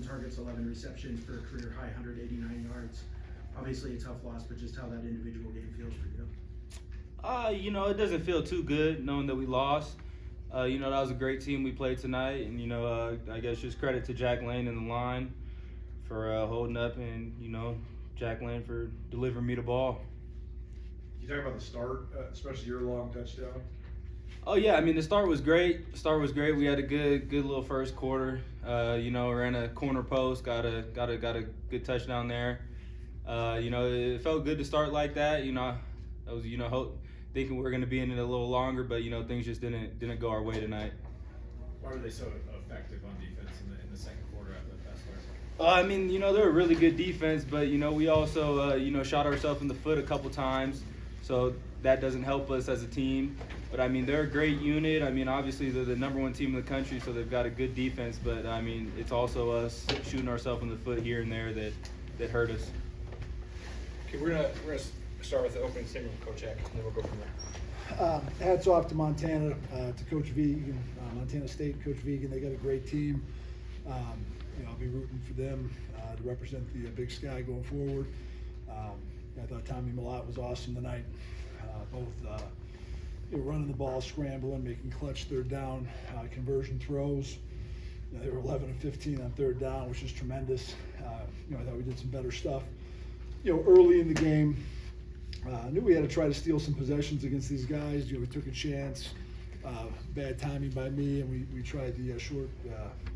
targets, 11 receptions for a career high 189 yards. Obviously a tough loss, but just how that individual game feels for you. It doesn't feel too good knowing that we lost. That was a great team we played tonight, and I guess just credit to Jack Lane and the line for holding up, and Jack Lane for delivering me the ball. You talk about the start, especially your long touchdown. Oh yeah, the start was great. We had a good little first quarter. Ran a corner post, got a good touchdown there. It felt good to start like that. I was thinking we were going to be in it a little longer, but things just didn't go our way tonight. Why were they so effective on defense in the second quarter after the pass start? They're a really good defense, but we also shot ourselves in the foot a couple times, so that doesn't help us as a team. But they're a great unit. Obviously they're the number one team in the country, so they've got a good defense. But it's also us shooting ourselves in the foot here and there that hurt us. Okay, we're gonna start with the opening statement from Coach Eck, and then we'll go from there. Hats off to Montana, to Coach Vegan, Montana State, Coach Vegan. They got a great team. I'll be rooting for them to represent the Big Sky going forward. I thought Tommy Millott was awesome tonight. Both running the ball, scrambling, making clutch third down conversion throws. They were 11 and 15 on third down, which is tremendous. I thought we did some better stuff. Early in the game, I knew we had to try to steal some possessions against these guys. We took a chance. Bad timing by me, and we tried the short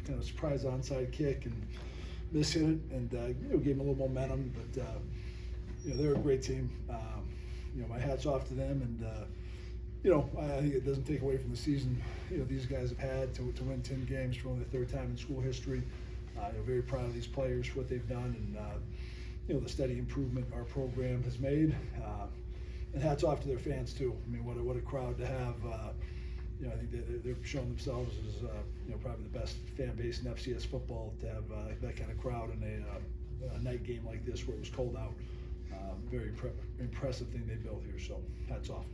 kind of surprise onside kick and missed it, and gave them a little momentum. But they're a great team. My hat's off to them, and I think it doesn't take away from the season these guys have had to win 10 games for only the third time in school history. Very proud of these players for what they've done, and the steady improvement our program has made. And hats off to their fans too. What a crowd to have. I think they're showing themselves as probably the best fan base in FCS football to have that kind of crowd in a night game like this where it was cold out. Very impressive thing they built here. So hats off.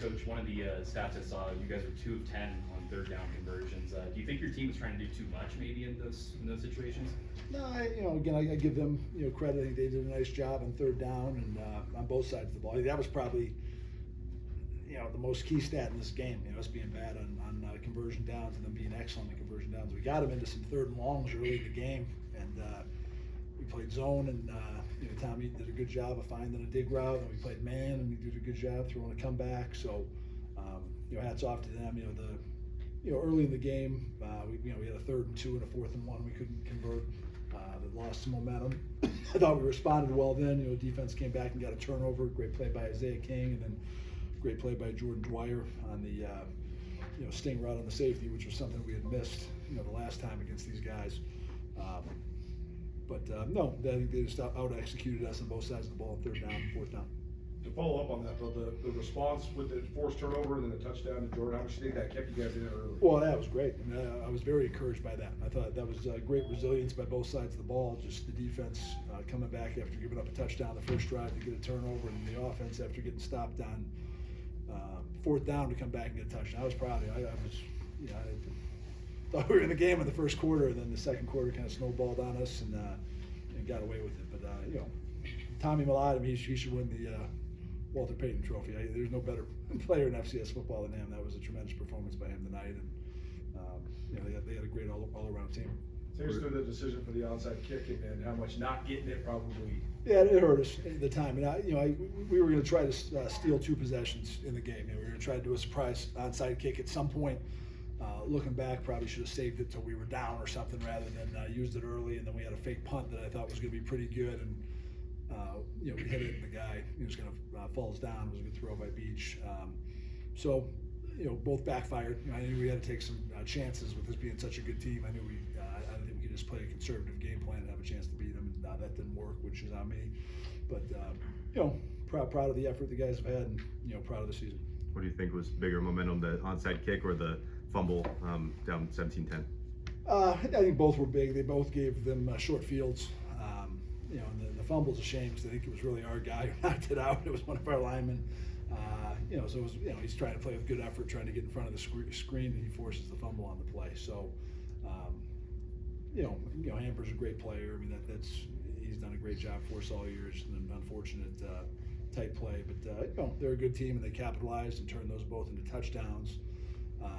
Coach, one of the stats I saw, you guys were 2 of 10 on third down conversions. Do you think your team is trying to do too much maybe in those situations? No, again, I give them credit. I think they did a nice job on third down and on both sides of the ball. That was probably the most key stat in this game. Us being bad on conversion downs and them being excellent in conversion downs. We got them into some third and longs early in the game, and we played zone, and Tommy did a good job of finding a dig route, and we played man, and he did a good job throwing a comeback. So hats off to them. Early in the game, we had a 3rd and 2 and a 4th and 1 we couldn't convert. That lost some momentum. I thought we responded well then. Defense came back and got a turnover. Great play by Isaiah King, and then great play by Jordan Dwyer on the sting route on the safety, which was something we had missed the last time against these guys. No, I think they just out-executed us on both sides of the ball, 3rd down, 4th down. To follow up on that, though, the response with the forced turnover and then the touchdown to Jordan, how much do you think that kept you guys in it early? Well, that was great. I was very encouraged by that. I thought that was great resilience by both sides of the ball. Just the defense coming back after giving up a touchdown the first drive to get a turnover, and the offense after getting stopped on 4th down to come back and get a touchdown. I was proud of it. I thought we were in the game in the first quarter, and then the second quarter kind of snowballed on us and got away with it. But Tommy Millott, he should win the Walter Payton Trophy. There's no better player in FCS football than him. That was a tremendous performance by him tonight, and they had a great all-around team. Take us through the decision for the onside kick and how much not getting it probably. Yeah, it hurt us at the time, and we were going to try to steal 2 possessions in the game. We were going to try to do a surprise onside kick at some point. Looking back, probably should have saved it till we were down or something rather than used it early, and then we had a fake punt that I thought was going to be pretty good, and we hit it, and the guy was going to falls down. It was a good throw by Beach. So both backfired. I knew we had to take some chances with this being such a good team. I knew I think we could just play a conservative game plan and have a chance to beat them, and that didn't work, which is on me. But proud of the effort the guys have had, and proud of the season. What do you think was bigger momentum, the onside kick or the fumble down 17-10? I think both were big. They both gave them short fields. And the fumble's a shame because I think it was really our guy who knocked it out. It was one of our linemen. So it was, he's trying to play with good effort, trying to get in front of the screen, and he forces the fumble on the play. So, Hamper's a great player. I mean, he's done a great job for us all year. It's an unfortunate tight play, but they're a good team and they capitalized and turned those both into touchdowns.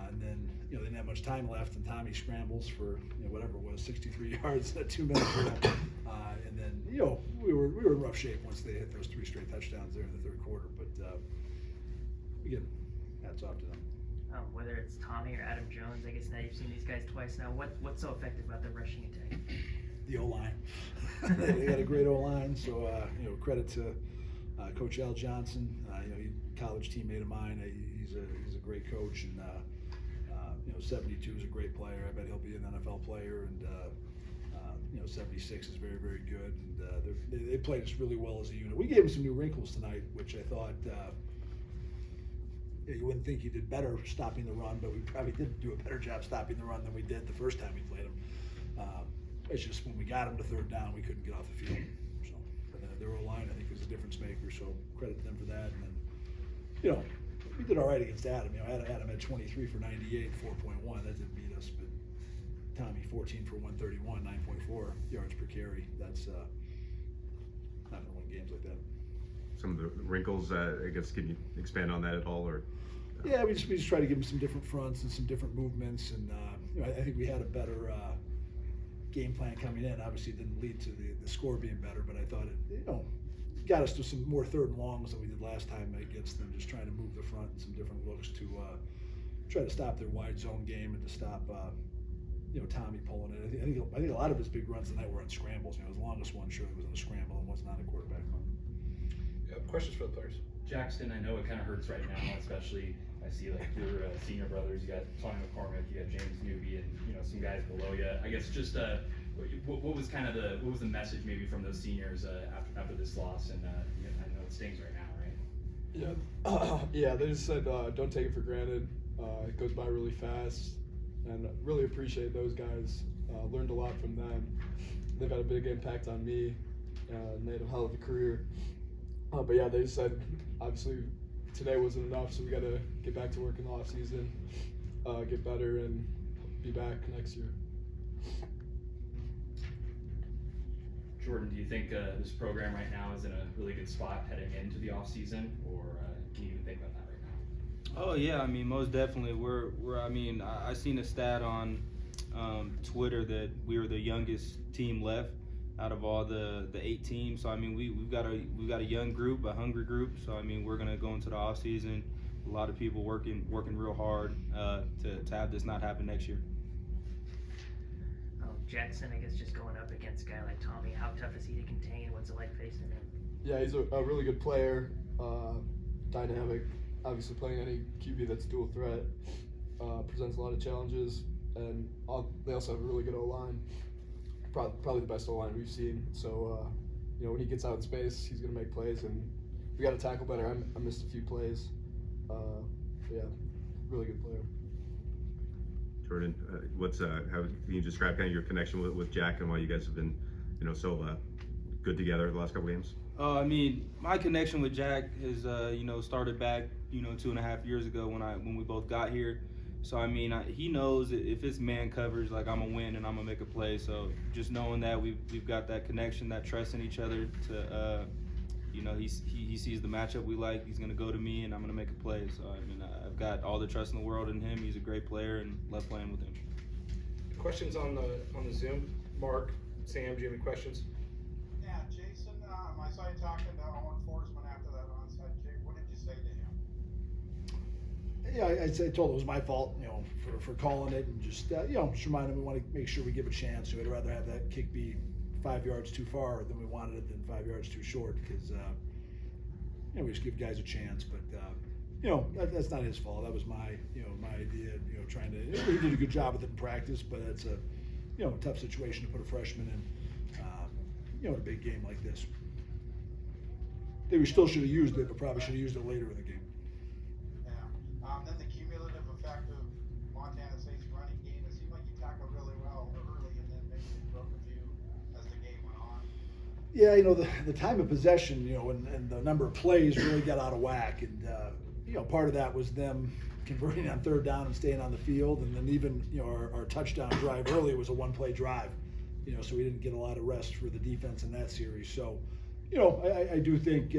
And then they didn't have much time left, and Tommy scrambles for whatever it was, 63 yards at 2 minutes. And then we were in rough shape once they hit those 3 straight touchdowns there in the third quarter. But again, hats off to them. Whether it's Tommy or Adam Jones, I guess now you've seen these guys twice now. What's so effective about their rushing attack? The O-line. They got a great O-line, so credit to Coach Al Johnson. College teammate of mine. He's a great coach, and 72 is a great player. I bet he'll be an NFL player, and 76 is very, very good. And they played us really well as a unit. We gave them some new wrinkles tonight, which I thought you wouldn't think you did better stopping the run, but we probably did do a better job stopping the run than we did the first time we played them. It's just when we got them to third down, we couldn't get off the field. So, but their O-line, I think, was a difference maker. So credit to them for that. And then, we did all right against Adam. Adam had 23 for 98, 4.1. That didn't beat us. But Tommy, 14 for 131, 9.4 yards per carry. That's not going to win games like that. Some of the wrinkles, I guess, can you expand on that at all, or? Yeah, we just try to give them some different fronts and some different movements, and I think we had a better game plan coming in. Obviously, it didn't lead to the score being better, but I thought it got us to some more third and longs than we did last time against them. Just trying to move the front and some different looks to try to stop their wide zone game and to stop Tommy pulling it. I think a lot of his big runs tonight were on scrambles. His longest one surely was on a scramble and was not a quarterback run. Questions for the players? Jaxton, I know it kind of hurts right now, especially I see like your senior brothers. You got Tony McCormick, you got James Newby, and some guys below you. I guess just what was kind of the message maybe from those seniors after this loss? And I know it stings right now, right? Yeah. They just said don't take it for granted. It goes by really fast, and really appreciate those guys. Learned a lot from them. They've had a big impact on me. Made a hell of a career. But yeah, they just said, obviously, today wasn't enough, so we got to get back to work in the off season, get better, and be back next year. Jordan, do you think this program right now is in a really good spot heading into the off season, or can you even think about that right now? Oh yeah, I mean, most definitely. I seen a stat on Twitter that we were the youngest team left out of all the 8 teams. So I mean, we've got a young group, a hungry group. So I mean, we're gonna go into the off season. A lot of people working real hard to have this not happen next year. Jackson, I guess, just going up against a guy like Tommy, how tough is he to contain? What's it like facing him? Yeah, he's a really good player, dynamic. Obviously, playing any QB that's dual threat presents a lot of challenges, and they also have a really good O-line. Probably the best O-line we've seen. So, when he gets out in space, he's going to make plays, and we got to tackle better. I missed a few plays. Yeah, really good player. Jordan, how can you describe kind of your connection with Jack and why you guys have been, so good together the last couple games? I mean, my connection with Jack is, started back, 2.5 years ago when we both got here. So I mean, he knows if it's man coverage, like I'm gonna win and I'm gonna make a play. So just knowing that we've got that connection, that trust in each other. To he sees the matchup we like. He's gonna go to me and I'm gonna make a play. So I mean, I've got all the trust in the world in him. He's a great player and love playing with him. Questions on the Zoom? Mark, Sam, do you have any questions? Yeah, Jason, I saw you talking to Owen Forsman after that onside kick. What did you say to him? Yeah, I told him it was my fault, for calling it, and just remind him we want to make sure we give a chance. I'd rather have that kick be 5 yards too far than we wanted it than 5 yards too short, because we just give guys a chance. But that's not his fault. That was my my idea. Trying to. He did a good job with it in practice, but it's a tough situation to put a freshman in. In a big game like this. I think we still should have used it, but probably should have used it later in the game. Then the cumulative effect of Montana State's running game, it seemed like you tackled really well early, and then maybe it broke a few as the game went on. Yeah, the time of possession, and the number of plays really got out of whack, and part of that was them converting on third down and staying on the field, and then even our touchdown drive early was a one-play drive. so we didn't get a lot of rest for the defense in that series. So, I do think,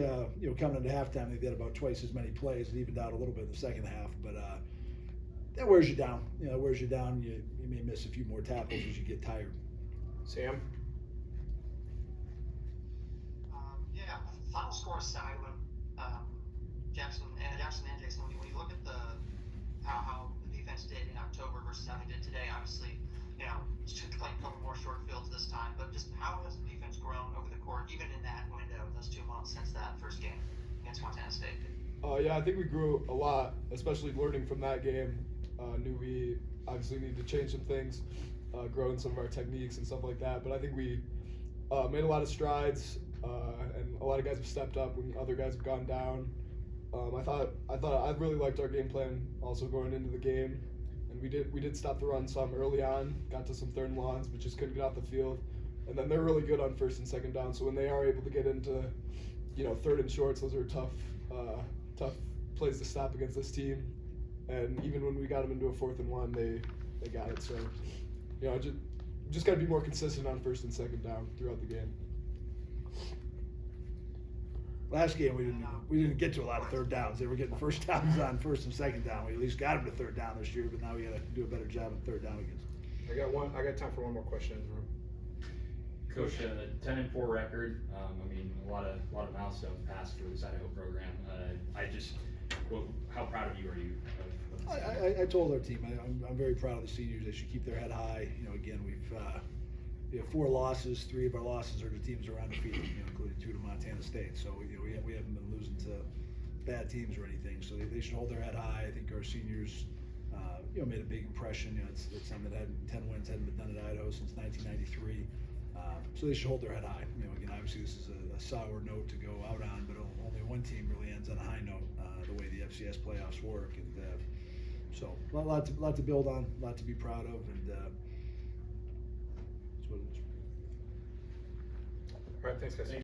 coming into halftime, they did about twice as many plays. It evened out a little bit in the second half, but that wears you down. It wears you down. You may miss a few more tackles as you get tired. Sam? Yeah, final score aside, when Jaxton and Jason, when you look at how the defense did in October versus how they did today, obviously, playing a couple more short fields this time, but just how has the defense grown over the court, even in that window, those 2 months since that first game against Montana State? Yeah, I think we grew a lot, especially learning from that game. Knew we obviously need to change some things, grow in some of our techniques and stuff like that. But I think we made a lot of strides, and a lot of guys have stepped up when other guys have gone down. I really liked our game plan also going into the game, and we did stop the run some early on, got to some 3rd and longs, but just couldn't get off the field. And then they're really good on 1st and 2nd down, so when they are able to get into 3rd and shorts, those are tough plays to stop against this team. And even when we got them into a 4th and 1, they got it. So just got to be more consistent on 1st and 2nd down throughout the game. Last game we didn't get to a lot of 3rd downs. They were getting 1st downs on 1st and 2nd down. We at least got them to 3rd down this year, but now we got to do a better job on 3rd down against them. I got time for one more question in the room. Coach, 10-4 record. A lot of milestones passed for this Idaho program. How proud of you are you? I told our team I'm very proud of the seniors. They should keep their head high. Again, we have 4 losses. 3 of our losses are to teams around undefeated, including 2 to Montana State. So we haven't been losing to bad teams or anything. So they should hold their head high. I think our seniors, made a big impression. It's something that 10 wins hadn't been done at Idaho since 1993. So they should hold their head high. Again, obviously this is a sour note to go out on, but only one team really ends on a high note, the way the FCS playoffs work. And so a lot to build on, a lot to be proud of, and that's what it is. All right, thanks guys.